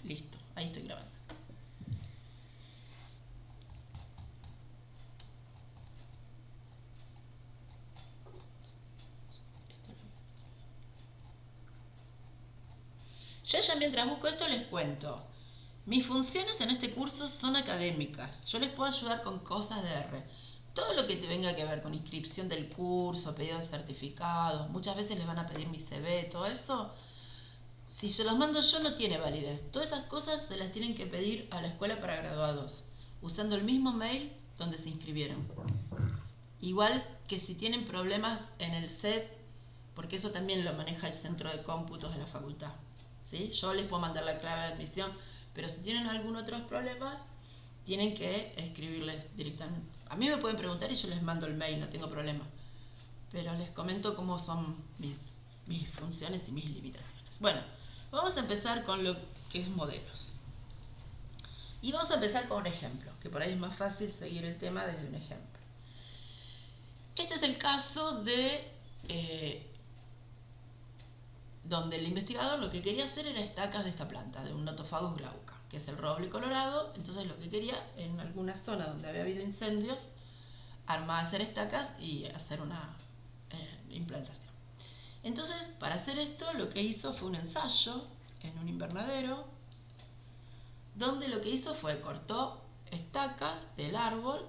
Listo, ahí estoy grabando. Yo ya mientras busco esto les cuento. Mis funciones en este curso son académicas. Yo les puedo ayudar con cosas de R. Todo lo que venga que ver con inscripción del curso, pedido de certificados, muchas veces les van a pedir mi CV, todo eso. Si se los mando yo no tiene validez. Todas esas cosas se las tienen que pedir a la escuela para graduados, usando el mismo mail donde se inscribieron. Igual que si tienen problemas en el SET, porque eso también lo maneja el centro de cómputos de la facultad. ¿Sí? Yo les puedo mandar la clave de admisión, pero si tienen algún otro problema, tienen que escribirles directamente. A mí me pueden preguntar y yo les mando el mail, no tengo problema. Pero les comento cómo son mis funciones y mis limitaciones. Bueno, vamos a empezar con lo que es modelos. Y vamos a empezar con un ejemplo, que por ahí es más fácil seguir el tema desde un ejemplo. Este es el caso de donde el investigador lo que quería hacer era estacas de esta planta, de un Nothofagus glauca, que es el roble colorado. Entonces lo que quería, en alguna zona donde había habido incendios, hacer estacas y hacer una implantación. Entonces, para hacer esto, lo que hizo fue un ensayo en un invernadero, donde lo que hizo fue cortó estacas del árbol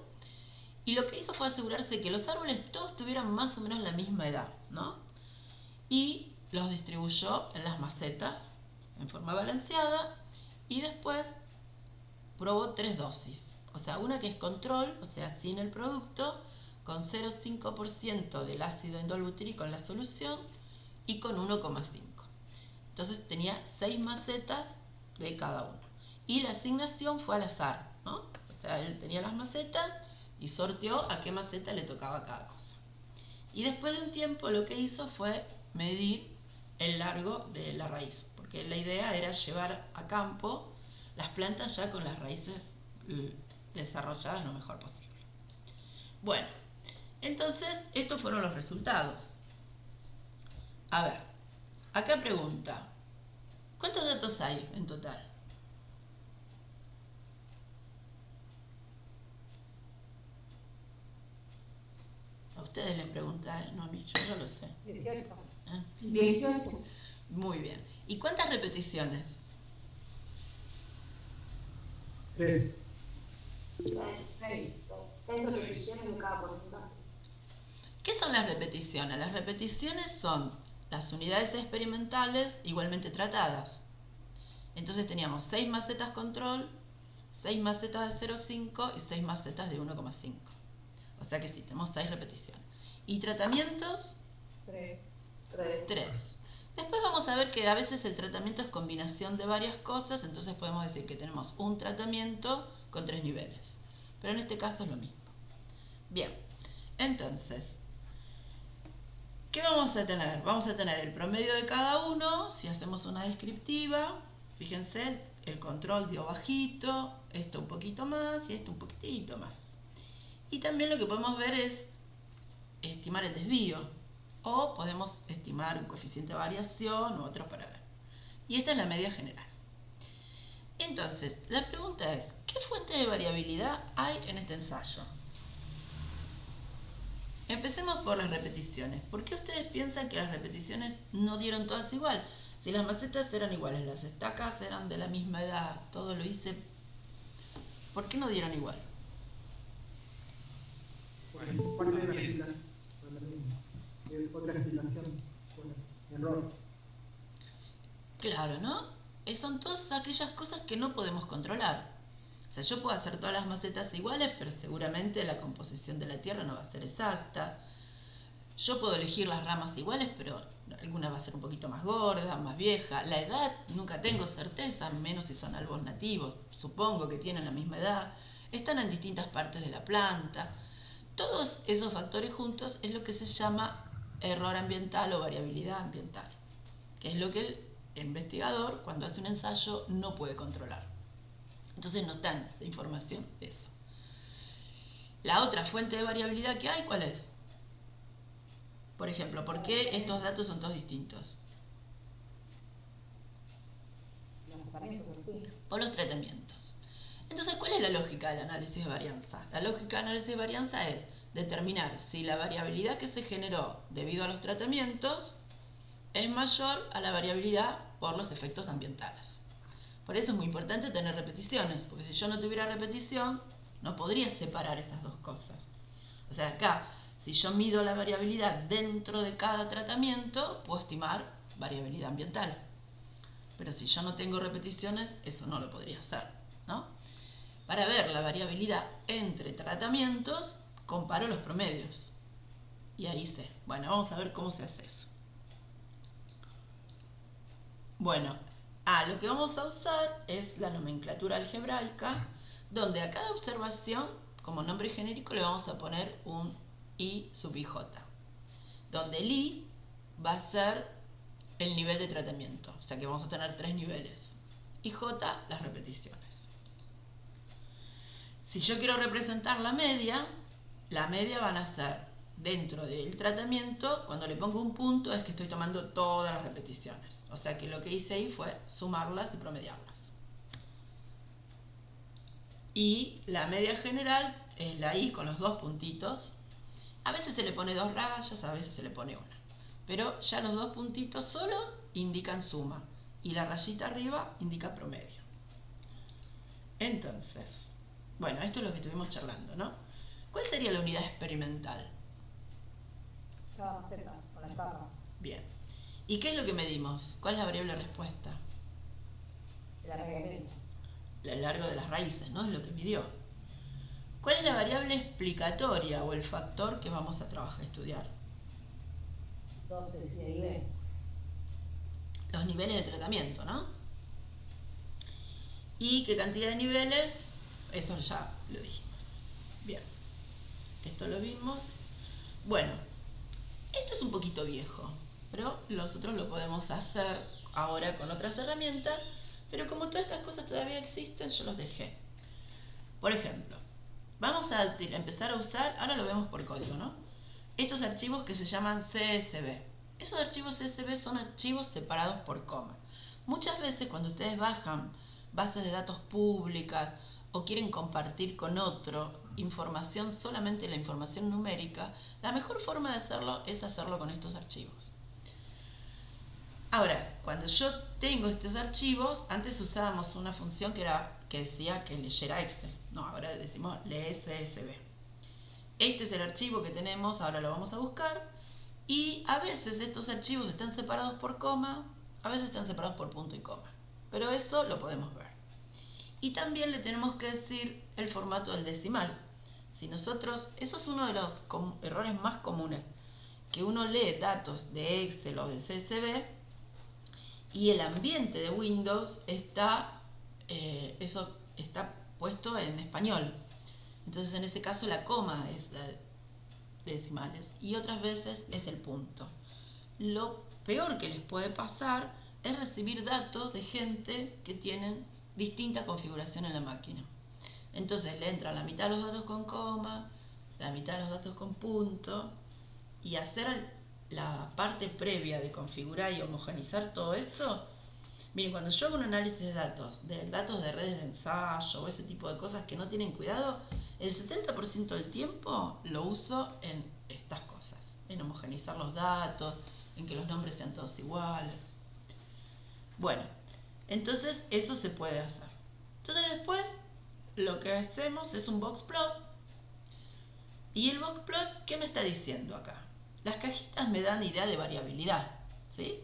y lo que hizo fue asegurarse que los árboles todos tuvieran más o menos la misma edad, ¿no? Y los distribuyó en las macetas en forma balanceada y después probó 3 dosis. O sea, una que es control, o sea, sin el producto, con 0,5% del ácido indolbutírico en la solución y con 1,5. Entonces tenía 6 macetas de cada uno. Y la asignación fue al azar, ¿no? O sea, él tenía las macetas y sorteó a qué maceta le tocaba cada cosa. Y después de un tiempo lo que hizo fue medir el largo de la raíz, porque la idea era llevar a campo las plantas ya con las raíces desarrolladas lo mejor posible. Bueno, entonces estos fueron los resultados. A ver, acá pregunta, ¿cuántos datos hay en total? A ustedes les preguntan, no a mí, yo lo sé. 18. ¿Eh? 18. Muy bien. ¿Y cuántas repeticiones? 3. 6 repeticiones de cada porcentaje. ¿Qué son las repeticiones? Las repeticiones son las unidades experimentales igualmente tratadas. Entonces teníamos 6 macetas control, 6 macetas de 0,5 y 6 macetas de 1,5. O sea que sí, tenemos 6 repeticiones. ¿Y tratamientos? 3. 3. Después vamos a ver que a veces el tratamiento es combinación de varias cosas, entonces podemos decir que tenemos un tratamiento con 3 niveles. Pero en este caso es lo mismo. Bien, entonces, ¿qué vamos a tener? Vamos a tener el promedio de cada uno, si hacemos una descriptiva. Fíjense, el control dio bajito, esto un poquito más y esto un poquitito más. Y también lo que podemos ver es estimar el desvío, o podemos estimar un coeficiente de variación u otros para ver. Y esta es la media general. Entonces, la pregunta es, ¿qué fuente de variabilidad hay en este ensayo? Empecemos por las repeticiones. ¿Por qué ustedes piensan que las repeticiones no dieron todas igual? Si las macetas eran iguales, las estacas eran de la misma edad, todo lo hice, ¿por qué no dieron igual? Bueno, parte de la explicación. Otra explicación. Bueno, error. Claro, ¿no? Son todas aquellas cosas que no podemos controlar. O sea, yo puedo hacer todas las macetas iguales, pero seguramente la composición de la tierra no va a ser exacta. Yo puedo elegir las ramas iguales, pero alguna va a ser un poquito más gorda, más vieja. La edad nunca tengo certeza, menos si son albos nativos. Supongo que tienen la misma edad. Están en distintas partes de la planta. Todos esos factores juntos es lo que se llama error ambiental o variabilidad ambiental, que es lo que el investigador, cuando hace un ensayo, no puede controlar. Entonces no está de información de eso. La otra fuente de variabilidad que hay, ¿cuál es? Por ejemplo, ¿por qué estos datos son todos distintos? tratamientos en sí. O los tratamientos. Entonces, ¿cuál es la lógica del análisis de varianza? La lógica del análisis de varianza es determinar si la variabilidad que se generó debido a los tratamientos es mayor a la variabilidad por los efectos ambientales. Por eso es muy importante tener repeticiones, porque si yo no tuviera repetición, no podría separar esas dos cosas. O sea, acá, si yo mido la variabilidad dentro de cada tratamiento, puedo estimar variabilidad ambiental. Pero si yo no tengo repeticiones, eso no lo podría hacer, ¿no? Para ver la variabilidad entre tratamientos, comparo los promedios. Y ahí sé. Bueno, vamos a ver cómo se hace eso. Bueno, lo que vamos a usar es la nomenclatura algebraica, donde a cada observación, como nombre genérico, le vamos a poner un I sub IJ, donde el I va a ser el nivel de tratamiento, o sea que vamos a tener 3 niveles, y J las repeticiones. Si yo quiero representar la media van a ser dentro del tratamiento, cuando le pongo un punto es que estoy tomando todas las repeticiones. O sea que lo que hice ahí fue sumarlas y promediarlas. Y la media general es la I con los 2 puntitos. A veces se le pone 2 rayas, a veces se le pone 1. Pero ya los 2 puntitos solos indican suma. Y la rayita arriba indica promedio. Entonces, bueno, esto es lo que estuvimos charlando, ¿no? ¿Cuál sería la unidad experimental? Cada Z, con la escala. Bien. ¿Y qué es lo que medimos? ¿Cuál es la variable respuesta? La regla. El largo de las raíces, ¿no? Es lo que midió. ¿Cuál es la variable explicatoria o el factor que vamos a trabajar, estudiar? 2 de C y B. Los niveles de tratamiento, ¿no? ¿Y qué cantidad de niveles? Eso ya lo dijimos. Bien. Esto lo vimos. Bueno, esto es un poquito viejo, pero nosotros lo podemos hacer ahora con otras herramientas, pero como todas estas cosas todavía existen, yo los dejé. Por ejemplo, vamos a empezar a usar, ahora lo vemos por código, ¿no? Estos archivos que se llaman CSV. Esos archivos CSV son archivos separados por coma. Muchas veces cuando ustedes bajan bases de datos públicas o quieren compartir con otro información, solamente la información numérica, la mejor forma de hacerlo es hacerlo con estos archivos. Ahora, cuando yo tengo estos archivos, antes usábamos una función que decía que leyera Excel. No, ahora decimos lee CSV. Este es el archivo que tenemos, ahora lo vamos a buscar. Y a veces estos archivos están separados por coma, a veces están separados por punto y coma. Pero eso lo podemos ver. Y también le tenemos que decir el formato del decimal. Si nosotros, eso es uno de los errores más comunes, que uno lee datos de Excel o de CSV y el ambiente de Windows está puesto en español. Entonces en ese caso la coma es de decimales y otras veces es el punto. Lo peor que les puede pasar es recibir datos de gente que tienen distinta configuración en la máquina. Entonces le entra la mitad de los datos con coma, la mitad de los datos con punto, y hacer la parte previa de configurar y homogeneizar todo eso. Miren, cuando yo hago un análisis de datos de redes de ensayo o ese tipo de cosas que no tienen cuidado, el 70% del tiempo lo uso en estas cosas, en homogeneizar los datos, en que los nombres sean todos iguales. Bueno, entonces eso se puede hacer. Entonces después lo que hacemos es un boxplot. Y el boxplot, ¿qué me está diciendo acá? Las cajitas me dan idea de variabilidad, ¿sí?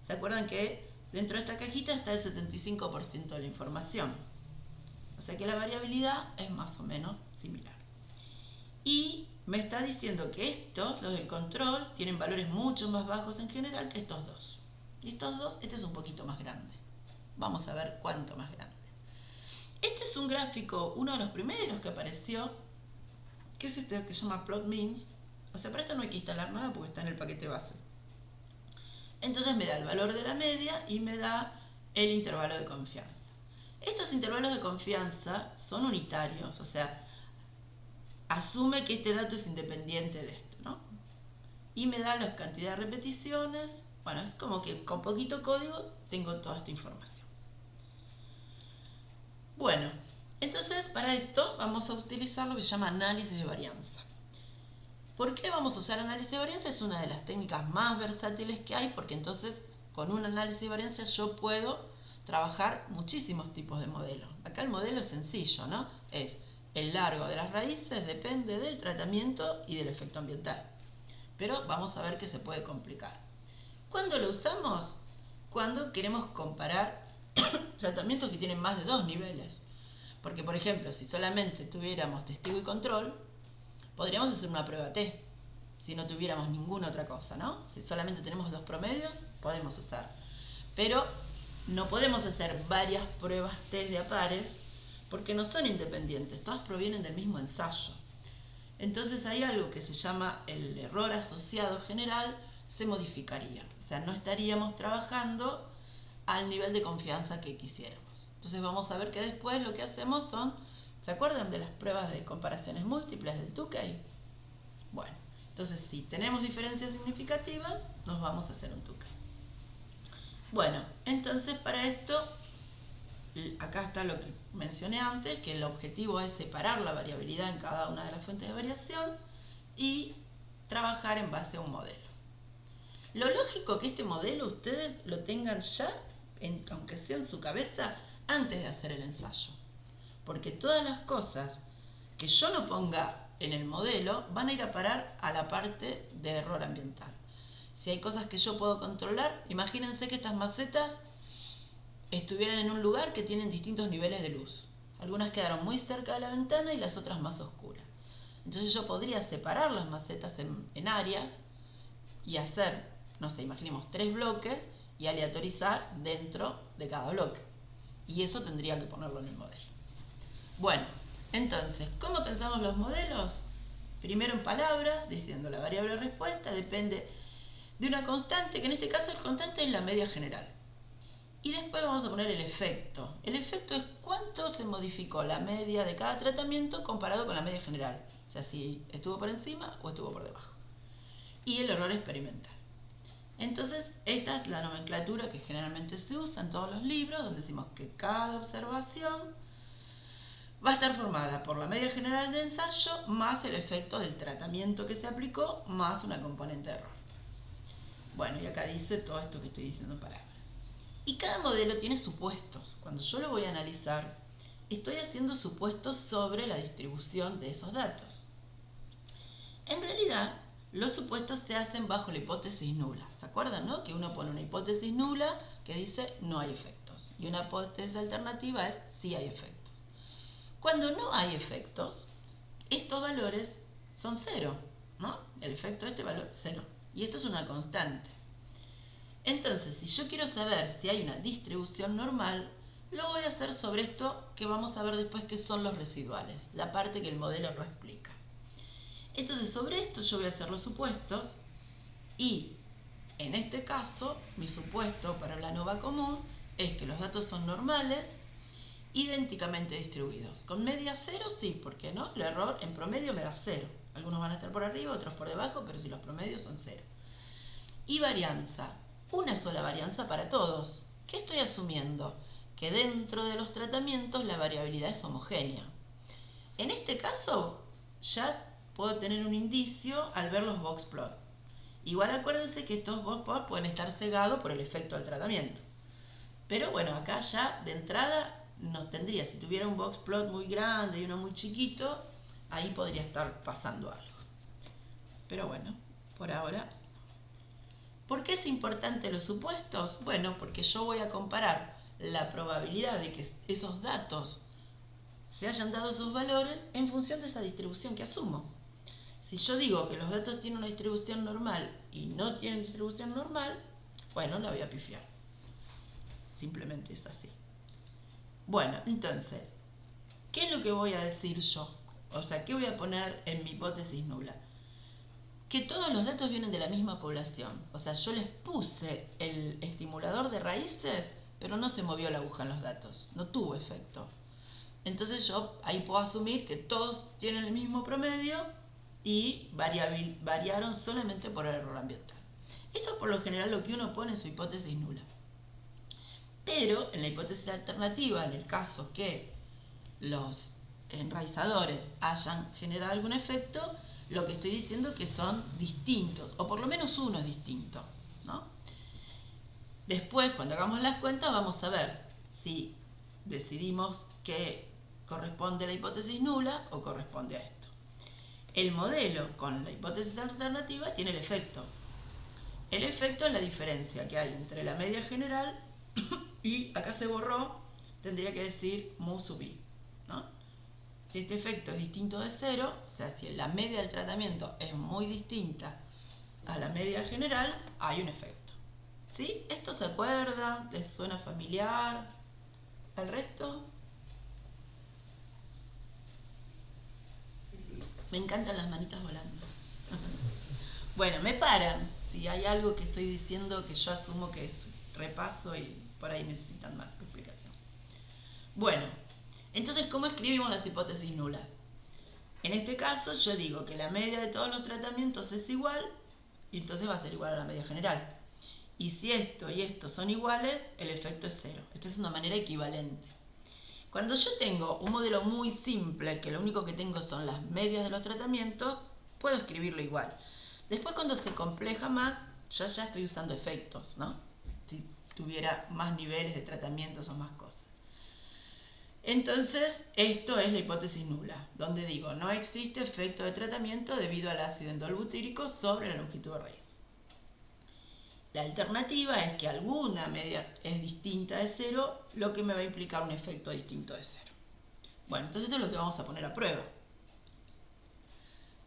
¿Se acuerdan que dentro de esta cajita está el 75% de la información? O sea que la variabilidad es más o menos similar. Y me está diciendo que estos, los del control, tienen valores mucho más bajos en general que estos dos. Y estos dos, este es un poquito más grande. Vamos a ver cuánto más grande. Este es un gráfico, uno de los primeros que apareció, que es este que se llama Plot Means. O sea, para esto no hay que instalar nada porque está en el paquete base. Entonces me da el valor de la media y me da el intervalo de confianza. Estos intervalos de confianza son unitarios, o sea, asume que este dato es independiente de esto, ¿no? Y me da la cantidad de repeticiones. Bueno, es como que con poquito código tengo toda esta información. Bueno, entonces para esto vamos a utilizar lo que se llama análisis de varianza. ¿Por qué vamos a usar análisis de varianza? Es una de las técnicas más versátiles que hay, porque entonces con un análisis de varianza yo puedo trabajar muchísimos tipos de modelos. Acá el modelo es sencillo, ¿no? Es el largo de las raíces depende del tratamiento y del efecto ambiental. Pero vamos a ver que se puede complicar. ¿Cuándo lo usamos? Cuando queremos comparar tratamientos que tienen más de 2 niveles. Porque, por ejemplo, si solamente tuviéramos testigo y control, podríamos hacer una prueba T. Si no tuviéramos ninguna otra cosa, ¿no? Si solamente tenemos 2 promedios, podemos usar. Pero no podemos hacer varias pruebas T de a pares porque no son independientes, todas provienen del mismo ensayo. Entonces hay algo que se llama el error asociado general, se modificaría. O sea, no estaríamos trabajando al nivel de confianza que quisiéramos. Entonces vamos a ver que después lo que hacemos son, ¿se acuerdan de las pruebas de comparaciones múltiples del Tukey? Bueno, entonces si tenemos diferencias significativas, nos vamos a hacer un Tukey. Bueno, entonces para esto, acá está lo que mencioné antes, que el objetivo es separar la variabilidad en cada una de las fuentes de variación y trabajar en base a un modelo. Lo lógico que este modelo ustedes lo tengan ya, aunque sea en su cabeza, antes de hacer el ensayo. Porque todas las cosas que yo no ponga en el modelo van a ir a parar a la parte de error ambiental. Si hay cosas que yo puedo controlar, imagínense que estas macetas estuvieran en un lugar que tienen distintos niveles de luz. Algunas quedaron muy cerca de la ventana y las otras más oscuras. Entonces yo podría separar las macetas en áreas y hacer, no sé, imaginemos 3 bloques y aleatorizar dentro de cada bloque. Y eso tendría que ponerlo en el modelo. Bueno, entonces, ¿cómo pensamos los modelos? Primero en palabras, diciendo la variable respuesta depende de una constante, que en este caso el constante es la media general. Y después vamos a poner el efecto. El efecto es cuánto se modificó la media de cada tratamiento comparado con la media general. O sea, si estuvo por encima o estuvo por debajo. Y el error experimental. Entonces, esta es la nomenclatura que generalmente se usa en todos los libros, donde decimos que cada observación va a estar formada por la media general del ensayo más el efecto del tratamiento que se aplicó más una componente de error. Bueno, y acá dice todo esto que estoy diciendo en palabras. Y cada modelo tiene supuestos. Cuando yo lo voy a analizar, estoy haciendo supuestos sobre la distribución de esos datos. En realidad, los supuestos se hacen bajo la hipótesis nula. ¿Se acuerdan, no? Que uno pone una hipótesis nula que dice no hay efectos. Y una hipótesis alternativa es sí hay efectos. Cuando no hay efectos, estos valores son 0, ¿no? El efecto de este valor es 0. Y esto es una constante. Entonces, si yo quiero saber si hay una distribución normal, lo voy a hacer sobre esto que vamos a ver después que son los residuales, la parte que el modelo no explica. Entonces, sobre esto yo voy a hacer los supuestos y, en este caso, mi supuesto para la ANOVA común es que los datos son normales, idénticamente distribuidos. Con media 0, sí, porque no, el error en promedio me da 0. Algunos van a estar por arriba, otros por debajo, pero si los promedios son 0. Y varianza. Una sola varianza para todos. ¿Qué estoy asumiendo? Que dentro de los tratamientos la variabilidad es homogénea. En este caso, ya puedo tener un indicio al ver los box plot. Igual acuérdense que estos box plot pueden estar cegados por el efecto del tratamiento. Pero bueno, acá ya de entrada no tendría. Si tuviera un box plot muy grande y uno muy chiquito, ahí podría estar pasando algo. Pero bueno, por ahora. ¿Por qué es importante los supuestos? Bueno, porque yo voy a comparar la probabilidad de que esos datos se hayan dado esos valores en función de esa distribución que asumo. Si yo digo que los datos tienen una distribución normal y no tienen distribución normal, bueno, la voy a pifiar. Simplemente es así. Bueno, entonces, ¿qué es lo que voy a decir yo? O sea, ¿qué voy a poner en mi hipótesis nula? Que todos los datos vienen de la misma población. O sea, yo les puse el estimulador de raíces, pero no se movió la aguja en los datos. No tuvo efecto. Entonces yo ahí puedo asumir que todos tienen el mismo promedio y variaron solamente por el error ambiental. Esto es por lo general lo que uno pone en su hipótesis nula. Pero en la hipótesis alternativa, en el caso que los enraizadores hayan generado algún efecto, lo que estoy diciendo es que son distintos, o por lo menos uno es distinto, ¿no? Después, cuando hagamos las cuentas, vamos a ver si decidimos que corresponde a la hipótesis nula o corresponde a esto. El modelo con la hipótesis alternativa tiene el efecto. El efecto es la diferencia que hay entre la media general y, acá se borró, tendría que decir mu sub i, ¿no? Si este efecto es distinto de 0, o sea, si la media del tratamiento es muy distinta a la media general, hay un efecto. ¿Sí? ¿Esto se acuerda? ¿Les suena familiar? ¿Al resto? Me encantan las manitas volando. Bueno, me paran si hay algo que estoy diciendo que yo asumo que es repaso y por ahí necesitan más explicación. Bueno, entonces, ¿cómo escribimos las hipótesis nulas? En este caso, yo digo que la media de todos los tratamientos es igual, y entonces va a ser igual a la media general. Y si esto y esto son iguales, el efecto es 0. Esta es una manera equivalente. Cuando yo tengo un modelo muy simple, que lo único que tengo son las medias de los tratamientos, puedo escribirlo igual. Después, cuando se compleja más, yo ya estoy usando efectos, ¿no? Si tuviera más niveles de tratamientos o más cosas. Entonces, esto es la hipótesis nula, donde digo, no existe efecto de tratamiento debido al ácido endolbutírico sobre la longitud de raíz. La alternativa es que alguna media es distinta de 0, lo que me va a implicar un efecto distinto de 0. Bueno, entonces esto es lo que vamos a poner a prueba.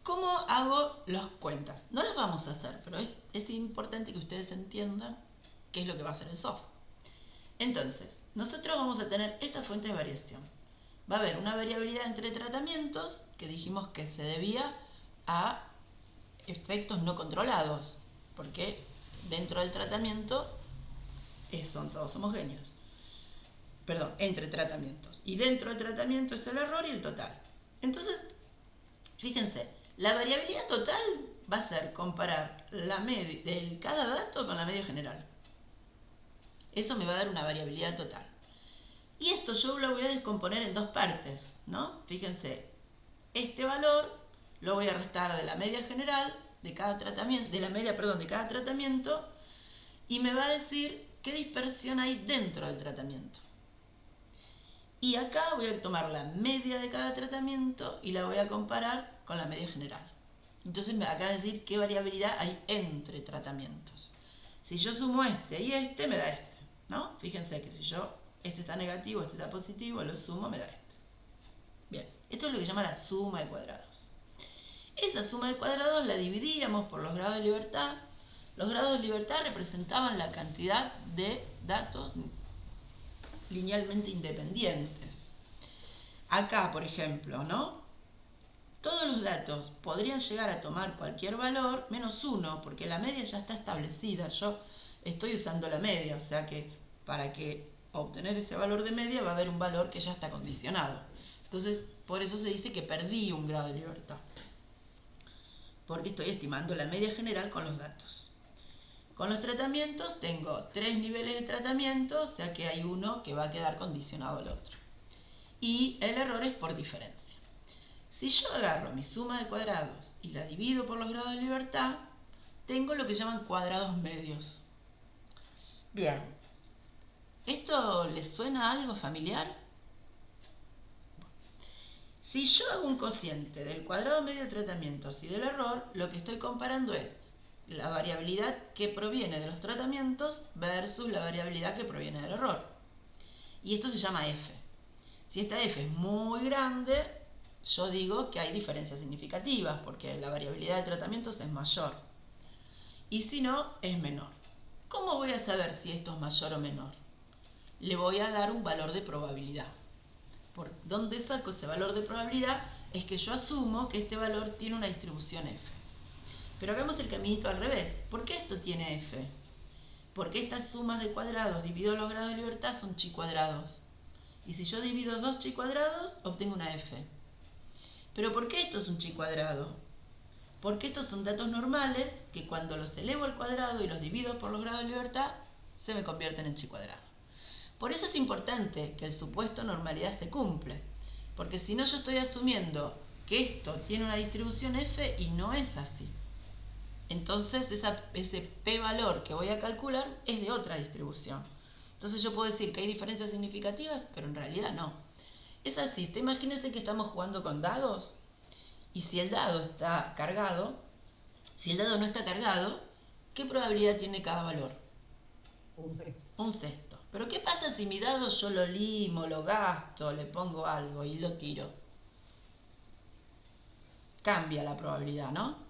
¿Cómo hago las cuentas? No las vamos a hacer, pero es importante que ustedes entiendan qué es lo que va a hacer el software. Entonces, nosotros vamos a tener estas fuentes de variación. Va a haber una variabilidad entre tratamientos, que dijimos que se debía a efectos no controlados, porque dentro del tratamiento son todos homogéneos. Perdón, entre tratamientos. Y dentro del tratamiento es el error y el total. Entonces, fíjense, la variabilidad total va a ser comparar la media de cada dato con la media general. Eso me va a dar una variabilidad total. Y esto yo lo voy a descomponer en dos partes, ¿no? Fíjense, este valor lo voy a restar de la media general de cada tratamiento, de la media, de cada tratamiento, y me va a decir qué dispersión hay dentro del tratamiento. Y acá voy a tomar la media de cada tratamiento y la voy a comparar con la media general. Entonces me acaba de decir qué variabilidad hay entre tratamientos. Si yo sumo este y este, me da este, ¿no? Fíjense que si este está negativo, este está positivo, lo sumo, me da este. Bien, esto es lo que se llama la suma de cuadrados. Esa suma de cuadrados la dividíamos por los grados de libertad. Los grados de libertad representaban la cantidad de datos linealmente independientes. Acá, por ejemplo, ¿no? Todos los datos podrían llegar a tomar cualquier valor menos 1, porque la media ya está establecida. Yo estoy usando la media, o sea que para que obtener ese valor de media va a haber un valor que ya está condicionado. Entonces, por eso se dice que perdí un grado de libertad, porque estoy estimando la media general con los datos. Con los tratamientos tengo 3 niveles de tratamiento, o sea que hay uno que va a quedar condicionado al otro. Y el error es por diferencia. Si yo agarro mi suma de cuadrados y la divido por los grados de libertad, tengo lo que llaman cuadrados medios. Bien. ¿Esto les suena algo familiar? Si yo hago un cociente del cuadrado medio de tratamientos y del error, lo que estoy comparando es la variabilidad que proviene de los tratamientos versus la variabilidad que proviene del error. Y esto se llama F. Si esta F es muy grande, yo digo que hay diferencias significativas, porque la variabilidad de tratamientos es mayor. Y si no, es menor. ¿Cómo voy a saber si esto es mayor o menor? Le voy a dar un valor de probabilidad. ¿Por dónde saco ese valor de probabilidad? Es que yo asumo que este valor tiene una distribución F. Pero hagamos el caminito al revés. ¿Por qué esto tiene F? Porque estas sumas de cuadrados dividido los grados de libertad son chi cuadrados. Y si yo divido 2 chi cuadrados, obtengo una F. ¿Pero por qué esto es un chi cuadrado? Porque estos son datos normales que cuando los elevo al cuadrado y los divido por los grados de libertad, se me convierten en chi cuadrado. Por eso es importante que el supuesto normalidad se cumple. Porque si no, yo estoy asumiendo que esto tiene una distribución F y no es así. Entonces ese P valor que voy a calcular es de otra distribución. Entonces yo puedo decir que hay diferencias significativas, pero en realidad no. Es así, imagínense que estamos jugando con dados y si el dado está cargado, si el dado no está cargado, ¿qué probabilidad tiene cada valor? Un sexto. Pero ¿qué pasa si mi dado yo lo limo, lo gasto, le pongo algo y lo tiro? Cambia la probabilidad, ¿no?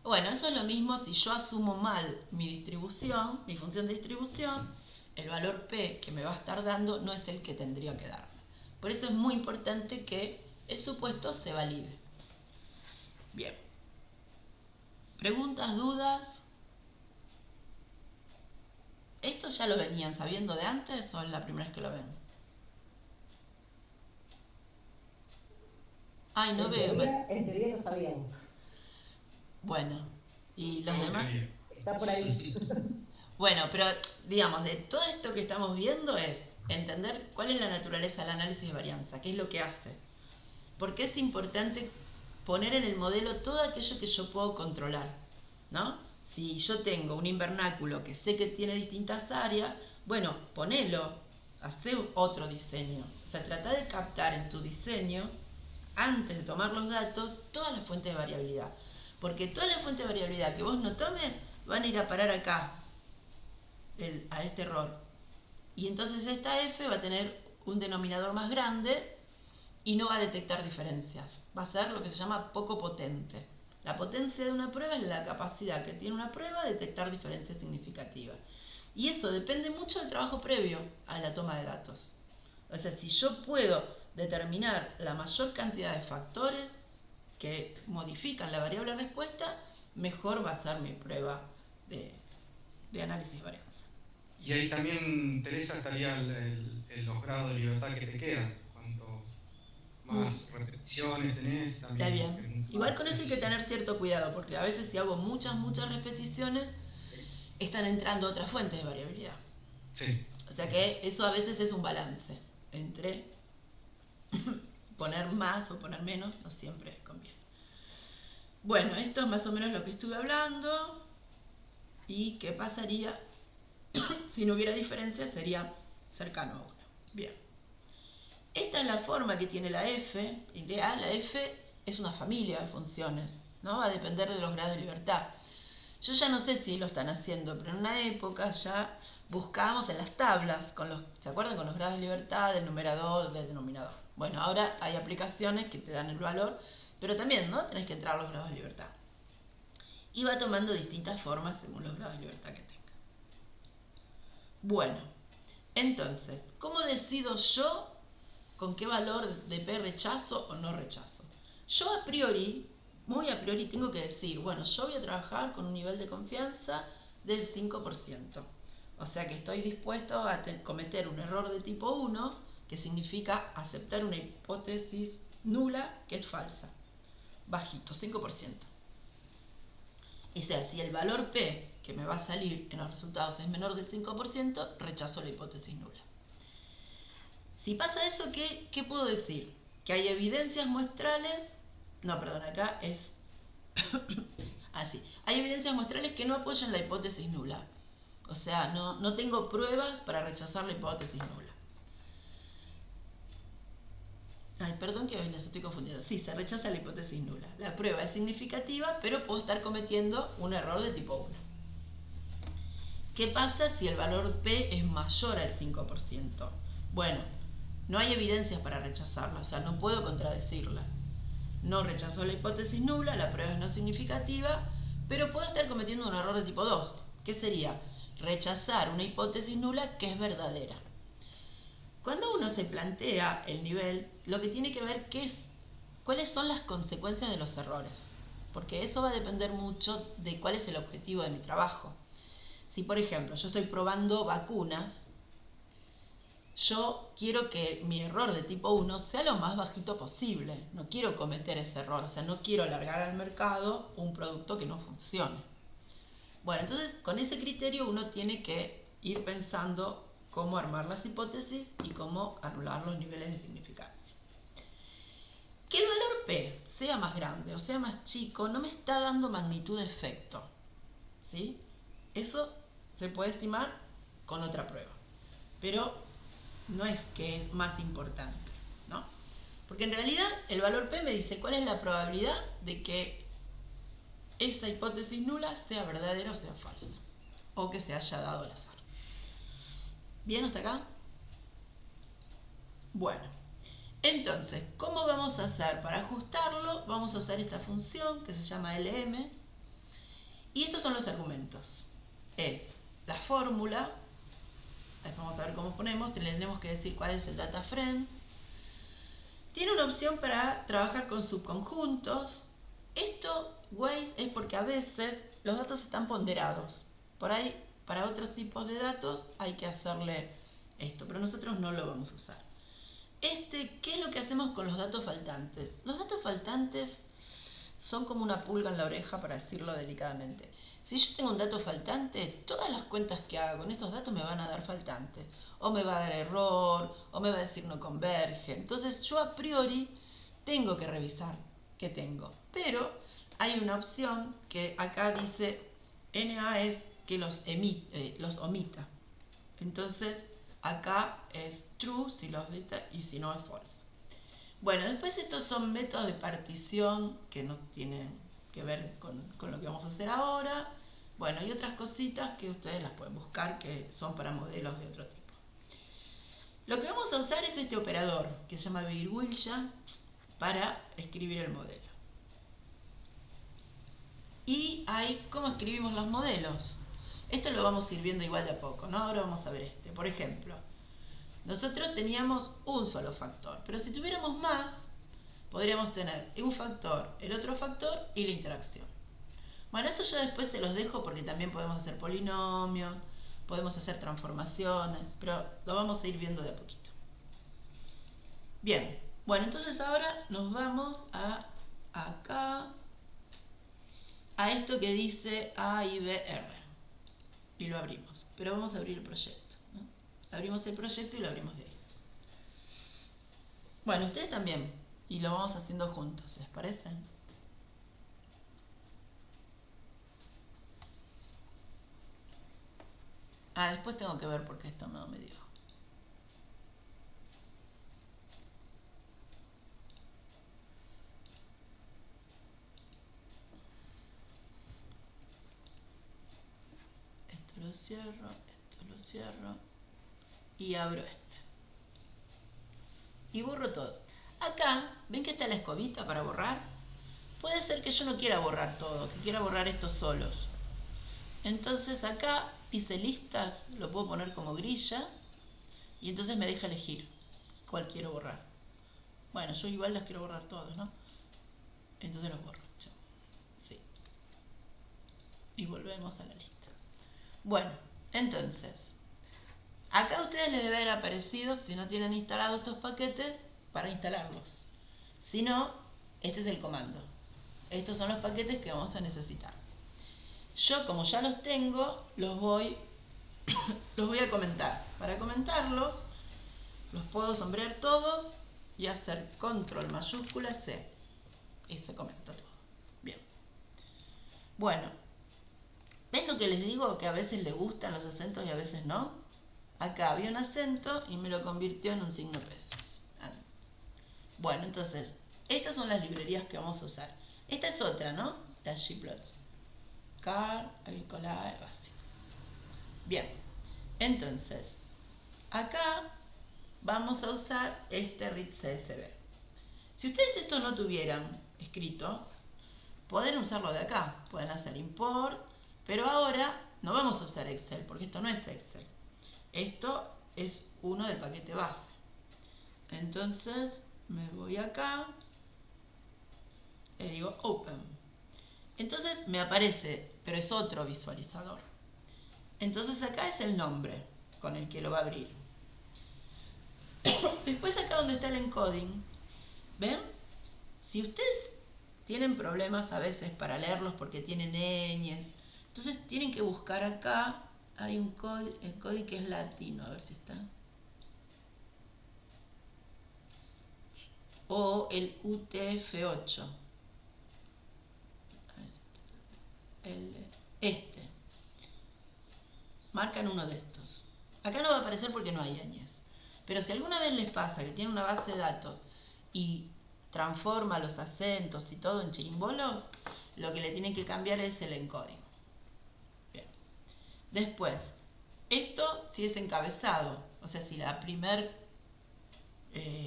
Bueno, eso es lo mismo si yo asumo mal mi distribución, mi función de distribución, el valor P que me va a estar dando no es el que tendría que darme. Por eso es muy importante que el supuesto se valide. Bien. ¿Preguntas, dudas? ¿Esto ya lo venían sabiendo de antes o es la primera vez que lo ven? Ay, no veo. En teoría lo sabíamos. Bueno, ¿y los demás? Está por ahí. Bueno, pero digamos, de todo esto que estamos viendo es entender cuál es la naturaleza del análisis de varianza, qué es lo que hace. Porque es importante poner en el modelo todo aquello que yo puedo controlar, ¿no? Si yo tengo un invernáculo que sé que tiene distintas áreas, bueno, ponelo, hacé otro diseño. O sea, trata de captar en tu diseño, antes de tomar los datos, todas las fuentes de variabilidad. Porque todas las fuentes de variabilidad que vos no tomes van a ir a parar acá, a este error. Y entonces esta F va a tener un denominador más grande y no va a detectar diferencias. Va a ser lo que se llama poco potente. La potencia de una prueba es la capacidad que tiene una prueba de detectar diferencias significativas. Y eso depende mucho del trabajo previo a la toma de datos. O sea, si yo puedo determinar la mayor cantidad de factores que modifican la variable respuesta, mejor va a ser mi prueba de análisis de varianza. Y ahí también, Teresa, estaría los grados de libertad que te quedan. Cuanto más repeticiones tenés, también. Está bien. Igual con eso hay que tener cierto cuidado, porque a veces si hago muchas repeticiones, están entrando otras fuentes de variabilidad. Sí. O sea que eso a veces es un balance entre poner más o poner menos, no siempre conviene. Bueno, esto es más o menos lo que estuve hablando. ¿Y qué pasaría si no hubiera diferencia? Sería cercano a 1. Bien. Esta es la forma que tiene la F. En realidad la F es una familia de funciones, ¿no? Va a depender de los grados de libertad. Yo ya no sé si lo están haciendo, pero en una época ya buscábamos en las tablas, ¿se acuerdan? Con los grados de libertad, del numerador, del denominador. Bueno, ahora hay aplicaciones que te dan el valor, pero también, ¿no? Tenés que entrar a los grados de libertad. Y va tomando distintas formas según los grados de libertad que tenga. Bueno, entonces, ¿cómo decido yo con qué valor de P rechazo o no rechazo? Yo a priori, muy a priori, tengo que decir, bueno, yo voy a trabajar con un nivel de confianza del 5%. O sea que estoy dispuesto a cometer un error de tipo 1, que significa aceptar una hipótesis nula que es falsa. Bajito, 5%. O sea, si el valor P que me va a salir en los resultados es menor del 5%, rechazo la hipótesis nula. Si pasa eso, ¿qué puedo decir? Que hay evidencias muestrales, no, perdón, acá es así. Hay evidencias muestrales que no apoyan la hipótesis nula. O sea, no tengo pruebas para rechazar la hipótesis nula. Ay, perdón que les estoy confundiendo. Sí, se rechaza la hipótesis nula. La prueba es significativa, pero puedo estar cometiendo un error de tipo 1. ¿Qué pasa si el valor P es mayor al 5%? Bueno, no hay evidencias para rechazarla, o sea, no puedo contradecirla. No rechazó la hipótesis nula, la prueba es no significativa, pero puedo estar cometiendo un error de tipo 2, que sería rechazar una hipótesis nula que es verdadera. Cuando uno se plantea el nivel, lo que tiene que ver cuáles son las consecuencias de los errores, porque eso va a depender mucho de cuál es el objetivo de mi trabajo. Si, por ejemplo, yo estoy probando vacunas, yo quiero que mi error de tipo 1 sea lo más bajito posible. No quiero cometer ese error, o sea, no quiero largar al mercado un producto que no funcione. Bueno, entonces con ese criterio uno tiene que ir pensando cómo armar las hipótesis y cómo anular los niveles de significancia. Que el valor P sea más grande o sea más chico no me está dando magnitud de efecto, ¿sí? Eso se puede estimar con otra prueba, pero no es que es más importante, ¿no? Porque en realidad el valor P me dice cuál es la probabilidad de que esa hipótesis nula sea verdadera o sea falsa, o que se haya dado al azar. ¿Bien hasta acá? Bueno, entonces, ¿cómo vamos a hacer para ajustarlo? Vamos a usar esta función que se llama LM, y estos son los argumentos. Es la fórmula, vamos a ver cómo ponemos, tenemos que decir cuál es el data frame. Tiene una opción para trabajar con subconjuntos. Esto, Waze, es porque a veces los datos están ponderados. Por ahí, para otros tipos de datos hay que hacerle esto, pero nosotros no lo vamos a usar. ¿Qué es lo que hacemos con los datos faltantes? Los datos faltantes son como una pulga en la oreja, para decirlo delicadamente. Si yo tengo un dato faltante, todas las cuentas que haga con esos datos me van a dar faltante. O me va a dar error, o me va a decir no converge. Entonces yo a priori tengo que revisar qué tengo. Pero hay una opción que acá dice NA es que los omita. Entonces acá es true si los omita y si no es false. Bueno, después estos son métodos de partición que no tienen que ver con lo que vamos a hacer ahora. Bueno, y otras cositas que ustedes las pueden buscar que son para modelos de otro tipo. Lo que vamos a usar es este operador que se llama virgulilla para escribir el modelo. Y ahí, ¿cómo escribimos los modelos? Esto lo vamos a ir viendo igual de a poco, ¿no? Ahora vamos a ver este. Por ejemplo, nosotros teníamos un solo factor, pero si tuviéramos más, podríamos tener un factor, el otro factor y la interacción. Bueno, esto ya después se los dejo porque también podemos hacer polinomios, podemos hacer transformaciones, pero lo vamos a ir viendo de a poquito. Bien, bueno, entonces ahora nos vamos a acá, a esto que dice A, I, B, R, y lo abrimos, pero vamos a abrir el proyecto, ¿no? Abrimos el proyecto y lo abrimos de ahí. Bueno, ustedes también, y lo vamos haciendo juntos, ¿les parece? Después tengo que ver por qué esto no me dio. Esto lo cierro y abro este. Y borro todo. Acá, ¿ven que está la escobita para borrar? Puede ser que yo no quiera borrar todo, que quiera borrar estos solos. Entonces acá dice listas, lo puedo poner como grilla y entonces me deja elegir cuál quiero borrar. Bueno, yo igual las quiero borrar todas, ¿no? Entonces los borro. Sí. Y volvemos a la lista. Bueno, entonces, acá a ustedes les debe haber aparecido, si no tienen instalados estos paquetes, para instalarlos. Si no, este es el comando. Estos son los paquetes que vamos a necesitar. Yo, como ya los tengo, los voy a comentar. Para comentarlos, los puedo sombrear todos y hacer control mayúscula C. Y se comenta todo. Bien. Bueno, ¿ven lo que les digo? Que a veces les gustan los acentos y a veces no. Acá había un acento y me lo convirtió en un signo pesos. Bueno, entonces, estas son las librerías que vamos a usar. Esta es otra, ¿no? La Gplots. Car, avícola, básico. Bien, entonces, acá vamos a usar este read CSV. Si ustedes esto no tuvieran escrito, pueden usarlo de acá. Pueden hacer import, pero ahora no vamos a usar Excel, porque esto no es Excel. Esto es uno del paquete base. Entonces, me voy acá, le digo Open. Entonces me aparece, pero es otro visualizador. Entonces acá es el nombre con el que lo va a abrir. Después acá donde está el encoding, ¿ven? Si ustedes tienen problemas a veces para leerlos porque tienen ñes, entonces tienen que buscar acá, hay un encoding que es latino, a ver si está. o el UTF-8. Este. Marcan uno de estos. Acá no va a aparecer porque no hay ñes. Pero si alguna vez les pasa que tiene una base de datos y transforma los acentos y todo en chirimbolos, lo que le tienen que cambiar es el encoding. Bien. Después, esto si es encabezado, o sea, si la primer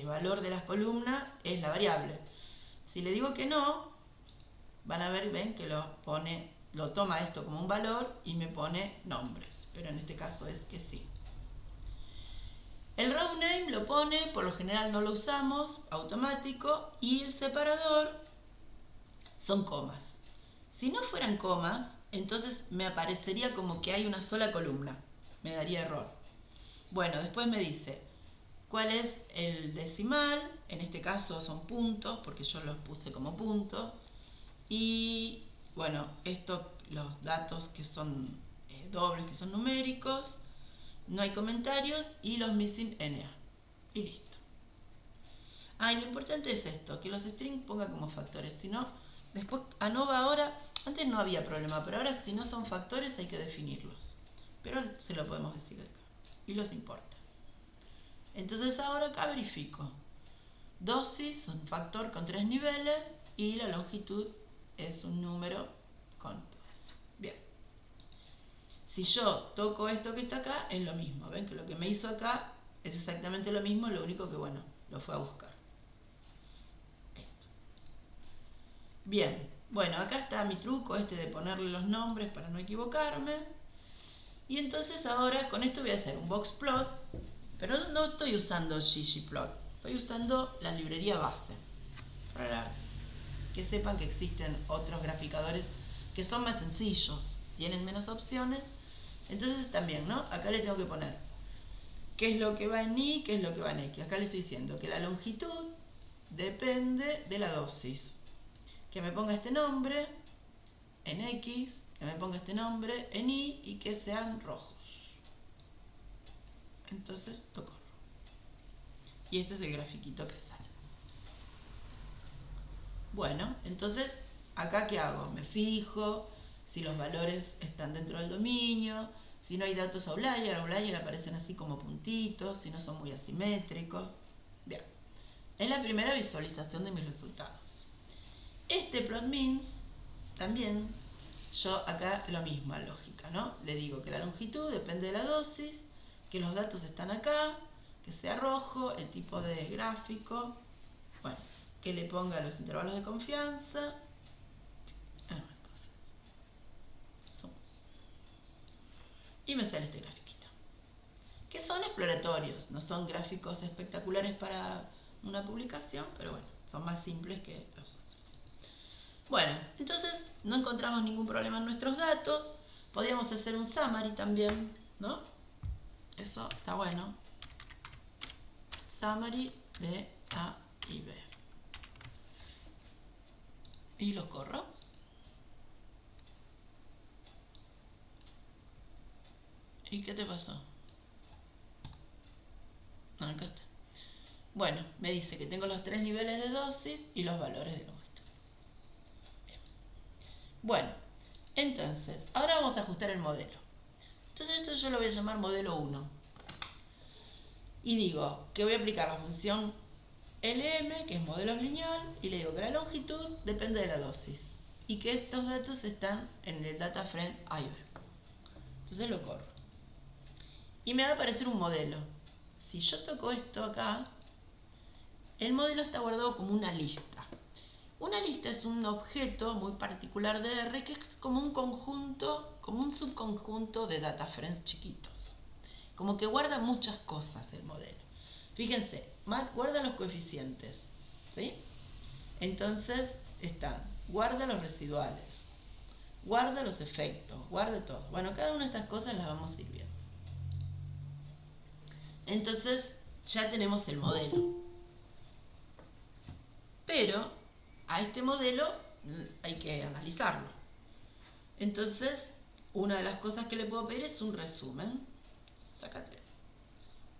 valor de las columnas es la variable. Si le digo que no, van a ver, ven que lo toma esto como un valor y me pone nombres, pero en este caso es que sí. El row name lo pone, por lo general no lo usamos, automático, y el separador son comas. Si no fueran comas, entonces me aparecería como que hay una sola columna, me daría error. Bueno, después me dice cuál es el decimal, en este caso son puntos, porque yo los puse como puntos, y bueno, los datos que son dobles, que son numéricos, no hay comentarios y los missing NA. Y listo. Y lo importante es esto, que los strings ponga como factores, si no, después ANOVA ahora, antes no había problema, pero ahora si no son factores hay que definirlos. Pero se lo podemos decir acá. Y los importa. Entonces ahora acá verifico. Dosis, un factor con 3 niveles y la longitud es un número con todo eso. Bien. Si yo toco esto que está acá, es lo mismo. Ven que lo que me hizo acá es exactamente lo mismo, lo único que, bueno, lo fue a buscar. Esto. Bien. Bueno, acá está mi truco de ponerle los nombres para no equivocarme. Y entonces ahora con esto voy a hacer un boxplot, pero no estoy usando ggplot, estoy usando la librería base. Para que sepan que existen otros graficadores que son más sencillos, tienen menos opciones. Entonces también, ¿no? Acá le tengo que poner qué es lo que va en Y, qué es lo que va en X. Acá le estoy diciendo que la longitud depende de la dosis. Que me ponga este nombre en X, que me ponga este nombre en Y y que sean rojos. Entonces toco. Y este es el grafiquito que sale. Bueno, entonces, ¿acá qué hago? Me fijo si los valores están dentro del dominio, si no hay datos outlier aparecen así como puntitos, si no son muy asimétricos. Bien, es la primera visualización de mis resultados. Este plotMins, también, yo acá lo mismo, lógica, ¿no? Le digo que la longitud depende de la dosis, que los datos están acá, que sea rojo, el tipo de gráfico, bueno, que le ponga los intervalos de confianza, y me sale este grafiquito, que son exploratorios, no son gráficos espectaculares para una publicación, pero bueno, son más simples que los otros. Bueno, entonces no encontramos ningún problema en nuestros datos, podríamos hacer un summary también, ¿no? Eso está bueno. Summary de A y B. Y lo corro. ¿Y qué te pasó? Acá está. Bueno, me dice que tengo los 3 niveles de dosis y los valores de longitud. Bien. Bueno, entonces, ahora vamos a ajustar el modelo. Entonces esto yo lo voy a llamar modelo 1. Y digo que voy a aplicar la función LM, que es modelo lineal, y le digo que la longitud depende de la dosis. Y que estos datos están en el data frame A y B. Entonces lo corro. Y me va a aparecer un modelo. Si yo toco esto acá, el modelo está guardado como una lista. Una lista es un objeto muy particular de R que es como un conjunto, como un subconjunto de data frames chiquitos. Como que guarda muchas cosas el modelo. Fíjense, guarda los coeficientes, ¿sí? Entonces guarda los residuales, guarda los efectos, guarda todo. Bueno, cada una de estas cosas las vamos a ir viendo. Entonces ya tenemos el modelo. Pero a este modelo hay que analizarlo. Entonces, una de las cosas que le puedo pedir es un resumen. Sácate.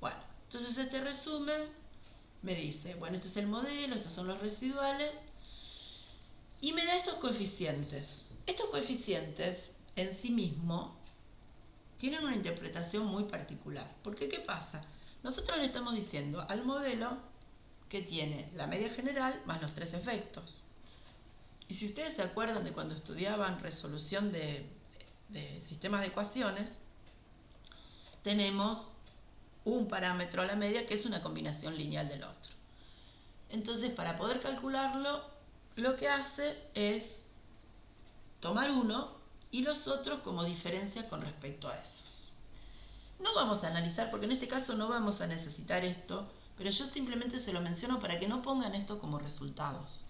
Bueno, entonces este resumen me dice, bueno, este es el modelo, estos son los residuales, y me da estos coeficientes. Estos coeficientes en sí mismos tienen una interpretación muy particular. Porque, ¿qué pasa? Nosotros le estamos diciendo al modelo que tiene la media general más los 3 efectos. Y si ustedes se acuerdan de cuando estudiaban resolución de sistemas de ecuaciones, tenemos un parámetro a la media que es una combinación lineal del otro. Entonces, para poder calcularlo, lo que hace es tomar uno y los otros como diferencia con respecto a esos. No vamos a analizar, porque en este caso no vamos a necesitar esto, pero yo simplemente se lo menciono para que no pongan esto como resultados.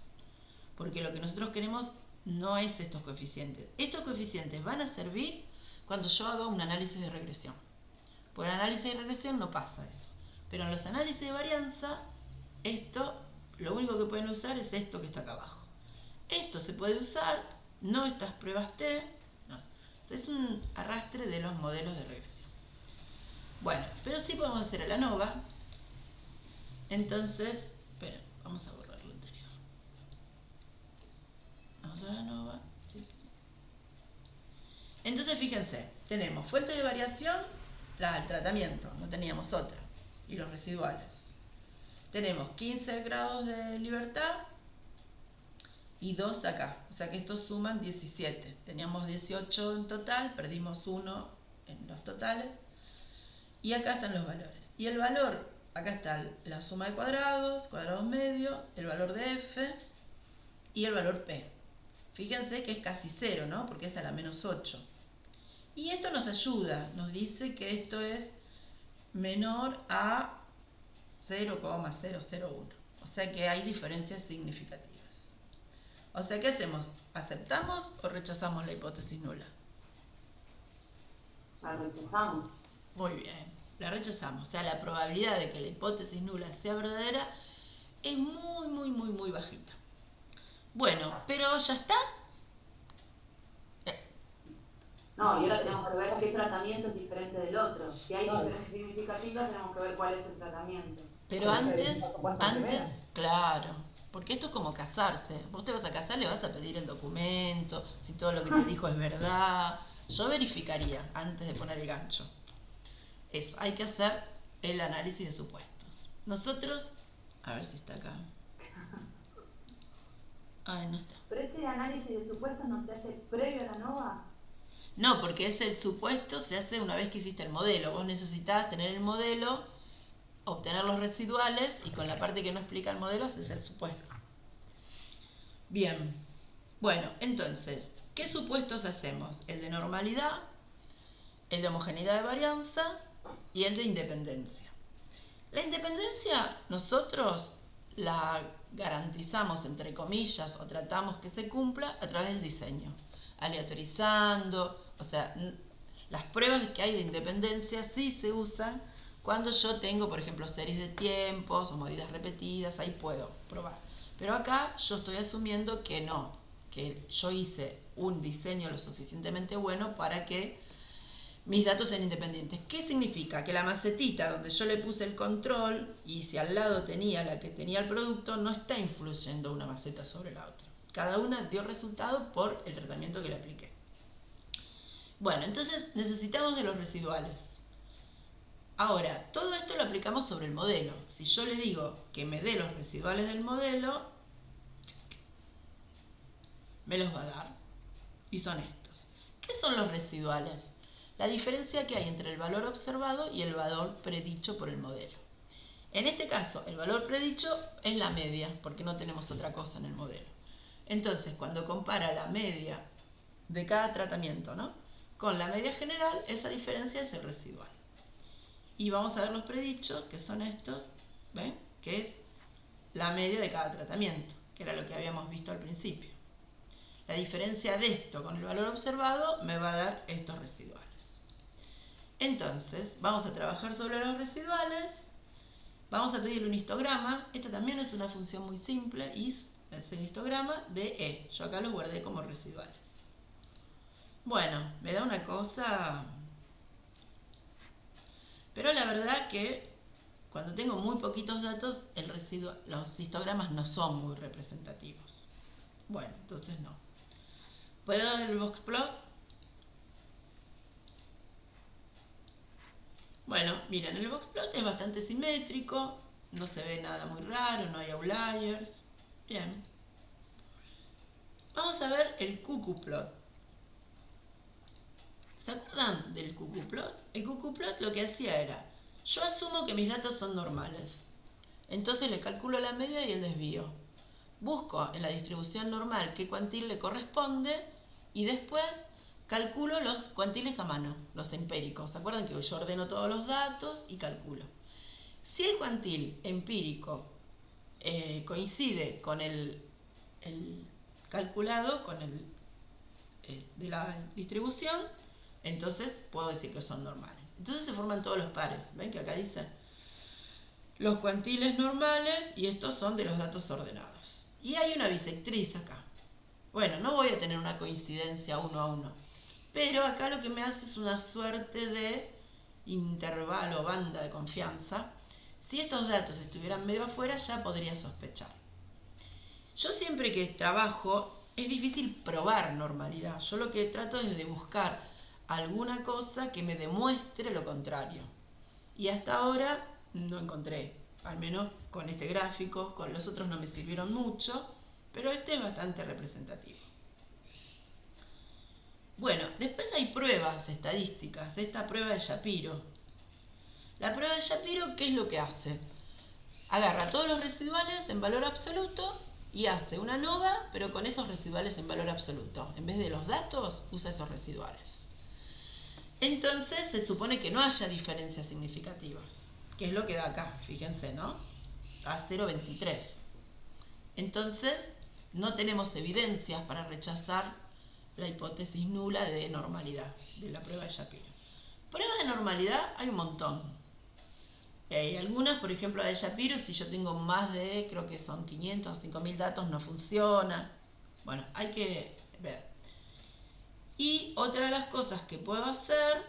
Porque lo que nosotros queremos no es estos coeficientes. Estos coeficientes van a servir cuando yo haga un análisis de regresión. Por el análisis de regresión no pasa eso. Pero en los análisis de varianza, esto, lo único que pueden usar es esto que está acá abajo. Esto se puede usar, no estas pruebas T, no. Es un arrastre de los modelos de regresión. Bueno, pero sí podemos hacer el ANOVA. Entonces, esperen, vamos a borrar lo anterior. Vamos a la ANOVA. Sí. Entonces, fíjense, tenemos fuente de variación, el tratamiento, no teníamos otra, y los residuales. Tenemos 15 grados de libertad y 2 acá, o sea que estos suman 17. Teníamos 18 en total, perdimos 1 en los totales, y acá están los valores. Y el valor, acá está la suma de cuadrados, cuadrados medios, el valor de F y el valor P. Fíjense que es casi 0, ¿no? Porque es a la menos 8. Y esto nos ayuda, nos dice que esto es menor a 0,001. O sea que hay diferencias significativas. O sea, ¿qué hacemos? ¿Aceptamos o rechazamos la hipótesis nula? La rechazamos. Muy bien, la rechazamos. O sea, la probabilidad de que la hipótesis nula sea verdadera es muy bajita. Bueno, pero ya está. No, y ahora tenemos que ver qué tratamiento es diferente del otro. Si hay diferencias significativas, tenemos que ver cuál es el tratamiento. Pero antes, claro, porque esto es como casarse. Vos te vas a casar, le vas a pedir el documento, si todo lo que te dijo es verdad. Yo verificaría antes de poner el gancho. Eso, hay que hacer el análisis de supuestos. Nosotros, a ver si está acá. Ay, no está. ¿Pero ese análisis de supuestos no se hace previo a la ANOVA? No, porque ese supuesto se hace una vez que hiciste el modelo. Vos necesitas tener el modelo, obtener los residuales y con la parte que no explica el modelo haces el supuesto. Bien, bueno, entonces, ¿qué supuestos hacemos? El de normalidad, el de homogeneidad de varianza y el de independencia. La independencia nosotros la garantizamos, entre comillas, o tratamos que se cumpla a través del diseño, aleatorizando, o sea, las pruebas que hay de independencia sí se usan cuando yo tengo, por ejemplo, series de tiempos o medidas repetidas, ahí puedo probar. Pero acá yo estoy asumiendo que no, que yo hice un diseño lo suficientemente bueno para que mis datos sean independientes. ¿Qué significa? Que la macetita donde yo le puse el control y si al lado tenía la que tenía el producto, no está influyendo una maceta sobre la otra. Cada una dio resultado por el tratamiento que le apliqué. Bueno, entonces necesitamos de los residuales. Ahora, todo esto lo aplicamos sobre el modelo. Si yo le digo que me dé los residuales del modelo, me los va a dar. Y son estos. ¿Qué son los residuales? La diferencia que hay entre el valor observado y el valor predicho por el modelo. En este caso, el valor predicho es la media, porque no tenemos otra cosa en el modelo. Entonces, cuando compara la media de cada tratamiento, ¿no?, con la media general, esa diferencia es el residual. Y vamos a ver los predichos, que son estos, ¿ven? Que es la media de cada tratamiento, que era lo que habíamos visto al principio. La diferencia de esto con el valor observado me va a dar estos residuales. Entonces, vamos a trabajar sobre los residuales. Vamos a pedir un histograma. Esta también es una función muy simple. Es el histograma de E. Yo acá los guardé como residuales. Bueno, me da una cosa... Pero la verdad que Cuando tengo muy poquitos datos, los histogramas no son muy representativos. Bueno, entonces no. ¿Puedo dar el boxplot? Bueno, miren, el boxplot es bastante simétrico, no se ve nada muy raro, no hay outliers. Bien. Vamos a ver el cuckooplot. ¿Se acuerdan del cuckooplot? El cuckooplot lo que hacía era, yo asumo que mis datos son normales. Entonces le calculo la media y el desvío. Busco en la distribución normal qué cuantil le corresponde y después calculo los cuantiles a mano, los empíricos. ¿Se acuerdan que yo ordeno todos los datos y calculo? Si el cuantil empírico coincide con el calculado, con el de la distribución, entonces puedo decir que son normales. Entonces se forman todos los pares. ¿Ven que acá dice los cuantiles normales y estos son de los datos ordenados? Y hay una bisectriz acá. Bueno, no voy a tener una coincidencia 1 a 1, pero acá lo que me hace es una suerte de intervalo, banda de confianza. Si estos datos estuvieran medio afuera, ya podría sospechar. Yo siempre que trabajo, es difícil probar normalidad. Yo lo que trato es de buscar alguna cosa que me demuestre lo contrario. Y hasta ahora no encontré, al menos con este gráfico, con los otros no me sirvieron mucho, pero este es bastante representativo. Bueno, después hay pruebas estadísticas, esta prueba de Shapiro. La prueba de Shapiro, ¿qué es lo que hace? Agarra todos los residuales en valor absoluto y hace una ANOVA, pero con esos residuales en valor absoluto. En vez de los datos, usa esos residuales. Entonces se supone que no haya diferencias significativas, que es lo que da acá, fíjense, ¿no? A 0,23. Entonces no tenemos evidencias para rechazar la hipótesis nula de normalidad de la prueba de Shapiro. Pruebas de normalidad hay un montón. Hay algunas, por ejemplo, la de Shapiro, si yo tengo más de, creo que son 500 o 5000 datos, no funciona. Bueno, hay que ver. Y otra de las cosas que puedo hacer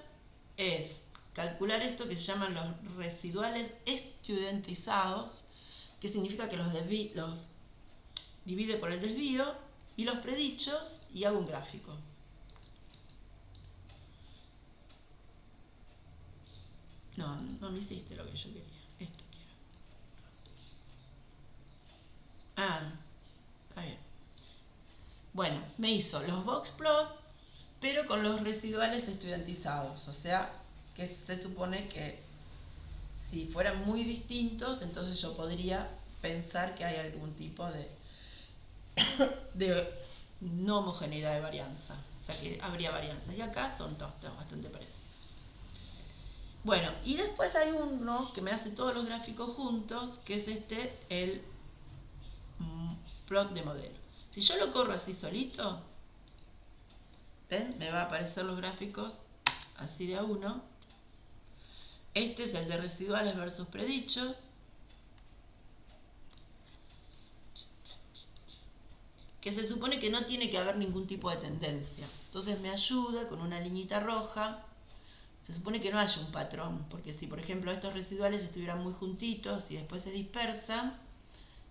es calcular esto que se llaman los residuales estudiantizados, que significa que los divide por el desvío y los predichos y hago un gráfico. No me hiciste lo que yo quería. Esto quiero. Ah, está bien. Bueno, me hizo los boxplot, pero con los residuales estudiantizados. O sea, que se supone que si fueran muy distintos, entonces yo podría pensar que hay algún tipo de no homogeneidad de varianza. O sea, que habría varianzas. Y acá son todos bastante parecidos. Bueno, y después hay uno que me hace todos los gráficos juntos, que es el plot de modelo. Si yo lo corro así solito, ¿ven? Me va a aparecer los gráficos así de a uno. Este es el de residuales versus predichos. Que se supone que no tiene que haber ningún tipo de tendencia. Entonces me ayuda con una liñita roja. Se supone que no haya un patrón, porque si por ejemplo estos residuales estuvieran muy juntitos y después se dispersan,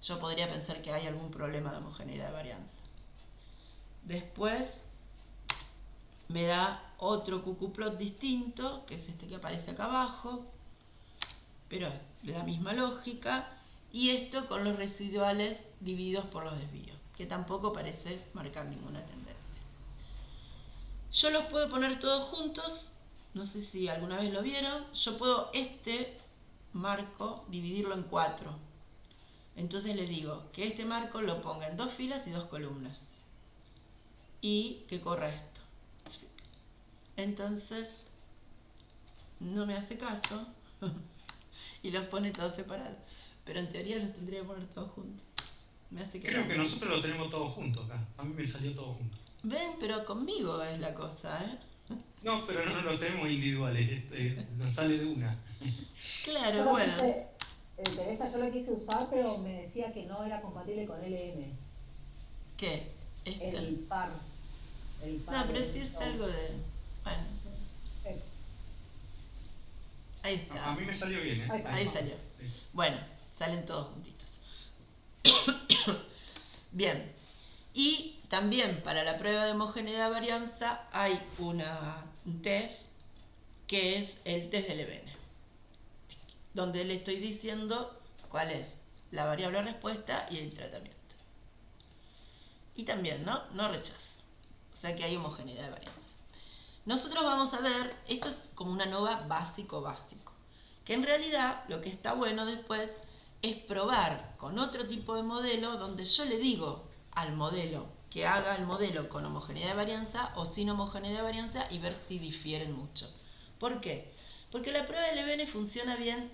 yo podría pensar que hay algún problema de homogeneidad de varianza. Después me da otro cuckooplot distinto, que es este que aparece acá abajo, pero es de la misma lógica, y esto con los residuales divididos por los desvíos, que tampoco parece marcar ninguna tendencia. Yo los puedo poner todos juntos. No sé si alguna vez lo vieron. Yo puedo este marco dividirlo en 4. Entonces le digo que este marco lo ponga en 2 filas y 2 columnas. Y que corra esto. Entonces no me hace caso y los pone todos separados. Pero en teoría los tendría que poner todos juntos. Me hace que Creo que nosotros lo tenemos todos juntos acá. A mí me salió todo junto. Ven, pero conmigo es la cosa, ¿eh? No, pero no lo tenemos individuales, nos sale de una. Claro, Yo bueno. Teresa, yo lo quise usar, pero me decía que no era compatible con LM. ¿Qué? El par. No, pero sí es algo de... Bueno. Ahí está. A mí me salió bien, ¿eh? Ahí salió. Bueno, salen todos juntitos. Bien. Y también para la prueba de homogeneidad de varianza hay un test que es el test de Levene, donde le estoy diciendo cuál es la variable respuesta y el tratamiento. Y también, no rechazo. O sea que hay homogeneidad de varianza. Nosotros vamos a ver, esto es como una ANOVA básico, que en realidad lo que está bueno después es probar con otro tipo de modelo donde yo le digo al modelo que haga el modelo con homogeneidad de varianza o sin homogeneidad de varianza y ver si difieren mucho. ¿Por qué? Porque la prueba de Levene funciona bien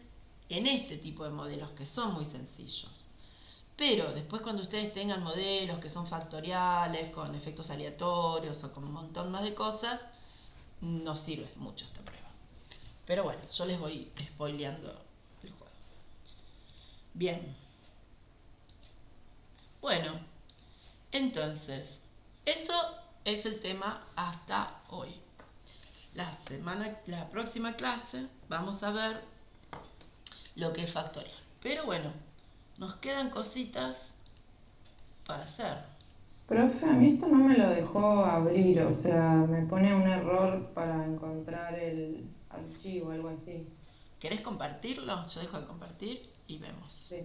en este tipo de modelos que son muy sencillos. Pero después cuando ustedes tengan modelos que son factoriales, con efectos aleatorios o con un montón más de cosas, no sirve mucho esta prueba. Pero bueno, yo les voy spoileando el juego. Bien. Bueno, entonces, eso es el tema hasta hoy. La próxima clase vamos a ver lo que es factorial. Pero bueno, nos quedan cositas para hacer. Profe, a mí esto no me lo dejó abrir, o sea, me pone un error para encontrar el archivo, algo así. ¿Querés compartirlo? Yo dejo de compartir y vemos. Sí.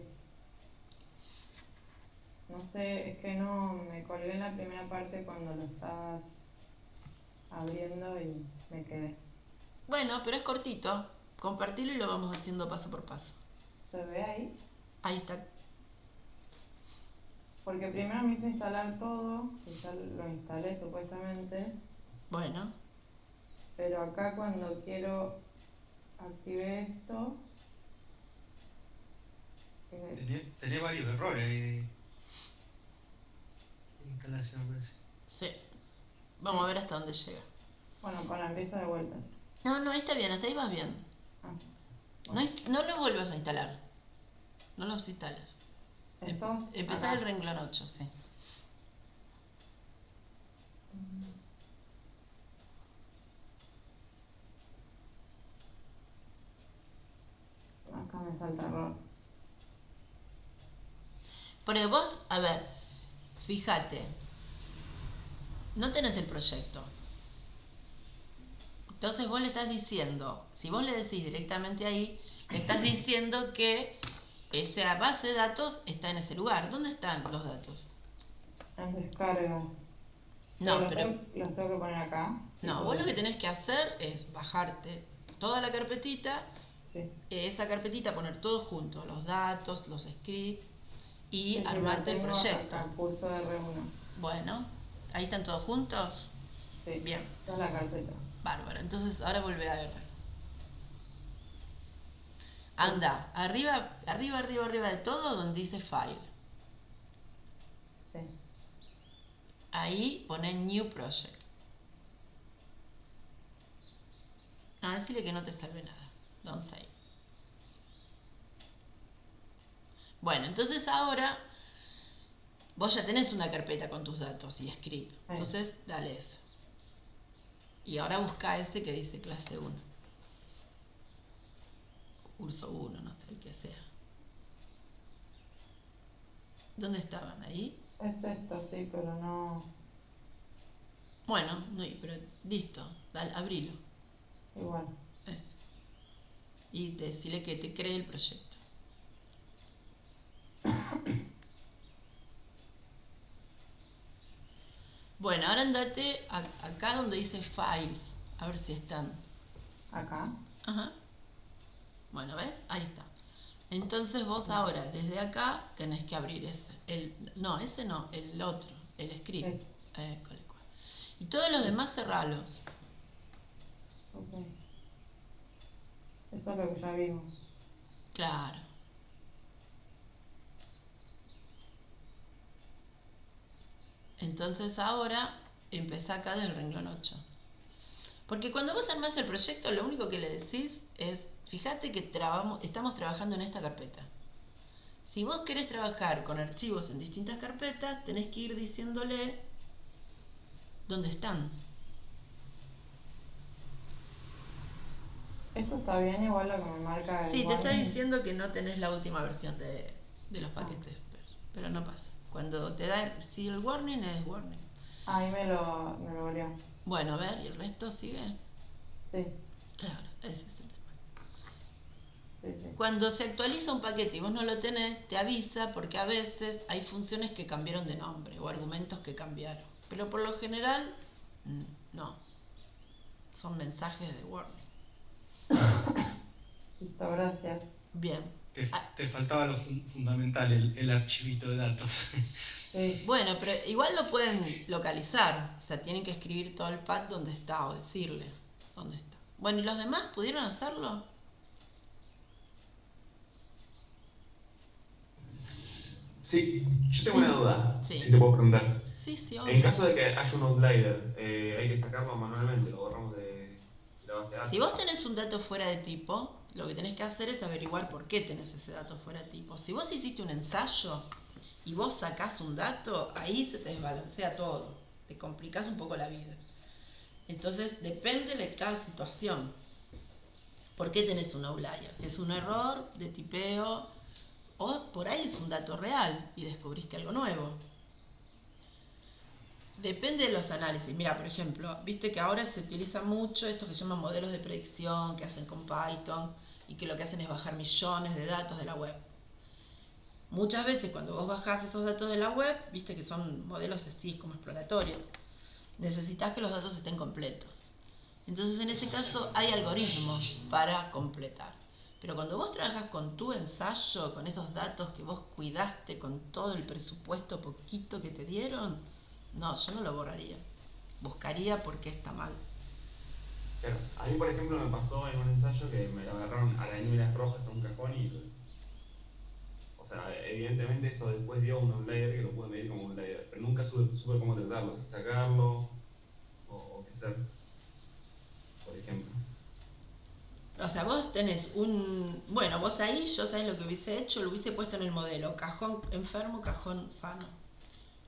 No sé, es que no, me colgué en la primera parte cuando lo estabas abriendo y me quedé. Bueno, pero es cortito. Compartirlo y lo vamos haciendo paso por paso. ¿Se ve ahí? Ahí está. Porque primero me hizo instalar todo, que ya lo instalé supuestamente, Bueno, pero acá cuando quiero activar esto, Tenés varios errores ahí de instalación, me parece. sí. Vamos a ver hasta dónde llega. bueno, para empiezo de vuelta. No, está bien, hasta ahí vas bien. Ah, No lo vuelvas a instalar. No los instales. entonces, Empezá el renglón 8, sí. acá me salta error. Pero vos, a ver, fíjate. No tenés el proyecto. Entonces vos le estás diciendo, si vos le decís directamente ahí, le estás diciendo que esa base de datos está en ese lugar. ¿Dónde están los datos? En descargas. No, los pero los tengo que poner acá. no, vos lo que tenés que hacer es bajarte toda la carpetita, Sí. esa carpetita poner todo junto, los datos, los scripts y Sí, sí, armarte lo el tengo proyecto. acá, curso de R1. Bueno, ahí están todos juntos. Sí. Bien, Esta es la carpeta. bárbaro. Entonces ahora vuelve a R. Anda, arriba de todo donde dice File. Sí. Ahí pone New Project. Decirle que no te salve nada. Don't save. Bueno, entonces ahora vos ya tenés una carpeta con tus datos y script. Entonces dale eso. Y ahora busca ese que dice clase 1. Curso 1, no sé el que sea. ¿Dónde estaban? ¿Ahí? Es esto, sí, pero no. Bueno, no, pero listo, dale, abrilo. Igual. Esto. Y decirle que te cree el proyecto. Bueno, ahora andate acá donde dice Files, a ver si están. Acá. Ajá. Bueno, ¿ves? Ahí está. Entonces vos ahora, desde acá, tenés que abrir ese. No, ese no, el otro, el script. Y todos los demás cerralos. Ok. Eso es lo que ya vimos. Claro. Entonces ahora empezá acá del renglón 8. Porque cuando vos armás el proyecto, lo único que le decís es, fíjate que estamos trabajando en esta carpeta. Si vos querés trabajar con archivos en distintas carpetas, tenés que ir diciéndole dónde están. Esto está bien, igual lo que me marca el Sí, te estoy warning. diciendo que no tenés la última versión de los paquetes, pero no pasa. Cuando te da, si el warning es warning. Ahí me lo volvió. Bueno, a ver, ¿y el resto sigue? Sí, Claro, ese es el tema. sí. Cuando se actualiza un paquete y vos no lo tenés, te avisa porque a veces hay funciones que cambiaron de nombre o argumentos que cambiaron. Pero por lo general, no. Son mensajes de warning. Listo, gracias. Bien. Te faltaba lo fundamental, el archivito de datos. Sí. Bueno, pero igual lo pueden localizar. O sea, tienen que escribir todo el path donde está o decirle dónde está. Bueno, ¿y los demás pudieron hacerlo? Sí, yo tengo una duda, Sí. si te puedo preguntar. Sí, sí, En obvio. caso de que haya un outlier, hay que sacarlo manualmente, lo borramos de la base de datos. Si vos tenés un dato fuera de tipo, lo que tenés que hacer es averiguar por qué tenés ese dato fuera de tipo. Si vos hiciste un ensayo y vos sacás un dato, ahí se te desbalancea todo, te complicás un poco la vida. Entonces depende de cada situación. ¿Por qué tenés un outlier? Si es un error de tipeo o por ahí es un dato real y descubriste algo nuevo. Depende de los análisis. Mira, por ejemplo, viste que ahora se utiliza mucho esto que se llaman modelos de predicción, que hacen con Python y que lo que hacen es bajar millones de datos de la web. Muchas veces cuando vos bajás esos datos de la web, viste que son modelos así como exploratorios, necesitas que los datos estén completos. Entonces en ese caso hay algoritmos para completar. Pero cuando vos trabajas con tu ensayo, con esos datos que vos cuidaste, con todo el presupuesto poquito que te dieron, no, yo no lo borraría. Buscaría por qué está mal. Claro, a mí por ejemplo me pasó en un ensayo que me agarraron arañuelas rojas en un cajón y... O sea, evidentemente eso después dio un outlier que lo pude medir como un outlier, pero nunca supe cómo tratarlo, si sacarlo o qué hacer, por ejemplo. O sea, vos tenés un... Bueno, vos ahí, yo sabés lo que hubiese hecho, lo hubiese puesto en el modelo. Cajón enfermo, cajón sano.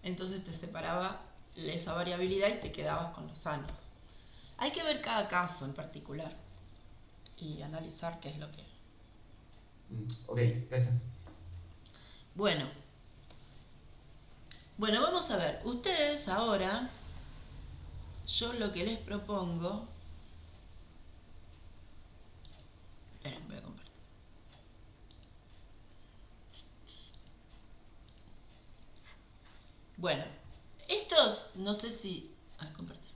Entonces te separaba esa variabilidad y te quedabas con los sanos. Hay que ver cada caso en particular y analizar qué es lo que... Ok, gracias. Bueno, vamos a ver. Ustedes ahora, yo lo que les propongo... Esperen, voy a compartir. Bueno, estos, no sé si... compartir.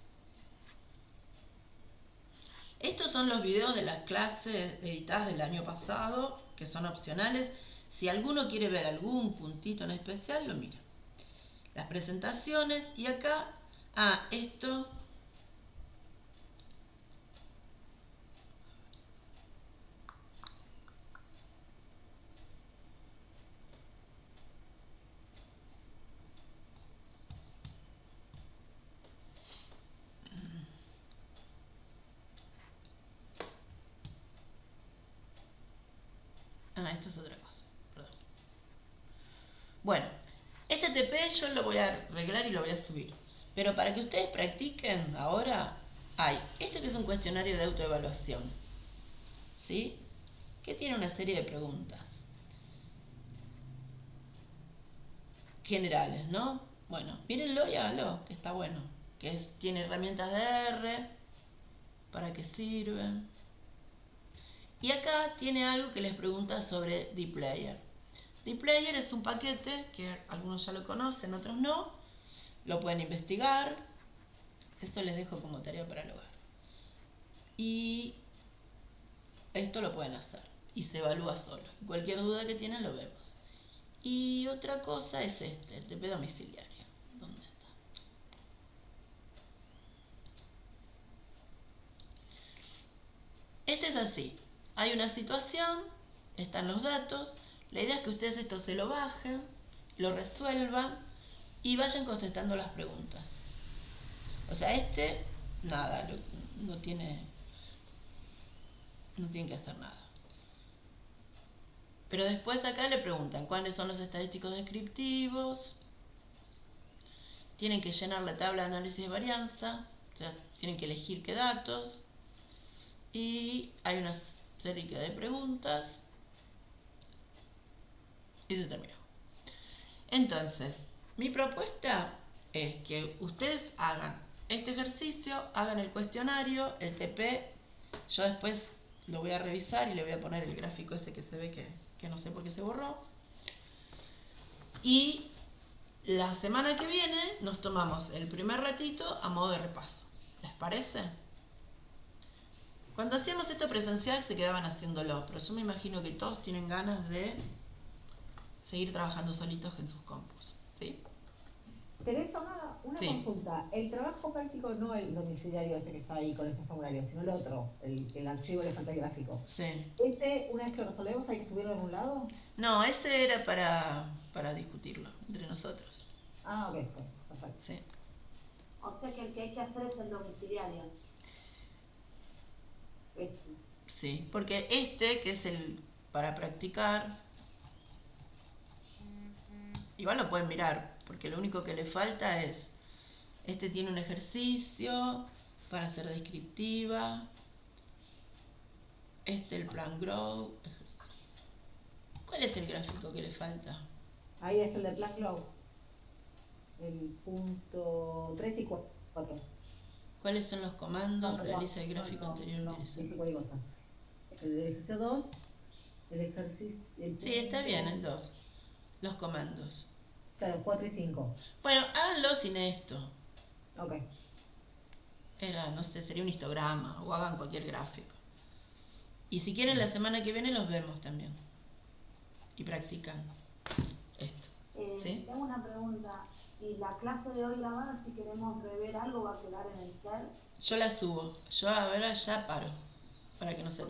Estos son los videos de las clases editadas del año pasado, que son opcionales. Si alguno quiere ver algún puntito en especial, lo mira. Las presentaciones y acá, esto... esto es otra cosa, perdón. Bueno, este TP yo lo voy a arreglar y lo voy a subir. Pero para que ustedes practiquen ahora, hay este que es un cuestionario de autoevaluación, ¿sí? Que tiene una serie de preguntas generales, ¿no? Bueno, mírenlo y háganlo, que está bueno. Tiene herramientas de R, para qué sirven. Y acá tiene algo que les pregunta sobre dplayer. dplayer es un paquete que algunos ya lo conocen, otros no. Lo pueden investigar. Esto les dejo como tarea para el hogar. Y esto lo pueden hacer. Y se evalúa solo. Cualquier duda que tienen lo vemos. Y otra cosa es el TP domiciliario. ¿Dónde está? Este es así. Hay una situación, están los datos. La idea es que ustedes esto se lo bajen, lo resuelvan y vayan contestando las preguntas. O sea, nada, no tiene que hacer nada. Pero después acá le preguntan cuáles son los estadísticos descriptivos. Tienen que llenar la tabla de análisis de varianza. O sea, tienen que elegir qué datos. y hay una serie de preguntas y se terminó. Entonces, mi propuesta es que ustedes hagan este ejercicio, hagan el cuestionario, el TP. Yo después lo voy a revisar y le voy a poner el gráfico ese que se ve que no sé por qué se borró. Y la semana que viene nos tomamos el primer ratito a modo de repaso. ¿Les parece? Cuando hacíamos esto presencial se quedaban haciéndolo, pero yo me imagino que todos tienen ganas de seguir trabajando solitos en sus compus, ¿sí? Teresa, una Sí. consulta. El trabajo práctico no el domiciliario ese que está ahí con esos formularios, sino el otro, el archivo elefantográfico. Sí. ¿Ese, una vez que lo resolvemos, hay que subirlo en un lado? No, ese era para discutirlo entre nosotros. Ah, ok, perfecto. Sí. O sea que el que hay que hacer es el domiciliario. Sí, porque este, que es el para practicar, igual lo pueden mirar, porque lo único que le falta es, este tiene un ejercicio para ser descriptiva, el plan grow. ¿Cuál es el gráfico que le falta? Ahí es el de Plan Glow. El punto 3 y 4. ¿Cuáles son los comandos? No, perdón. Realiza el gráfico anterior No, utilizado. dije cualquier cosa. El ejercicio 2, el ejercicio... Sí, está bien el 2. Los comandos. Claro, 4 y 5. Bueno, háganlo sin esto. Ok. Era, no sé, sería un histograma o hagan cualquier gráfico. Y si quieren la semana que viene los vemos también. Y practican esto. ¿Sí? Tengo una pregunta. ¿Y la clase de hoy grabada, si queremos rever algo, va a quedar en el ser? Yo la subo. Yo ahora ya paro. Para que no se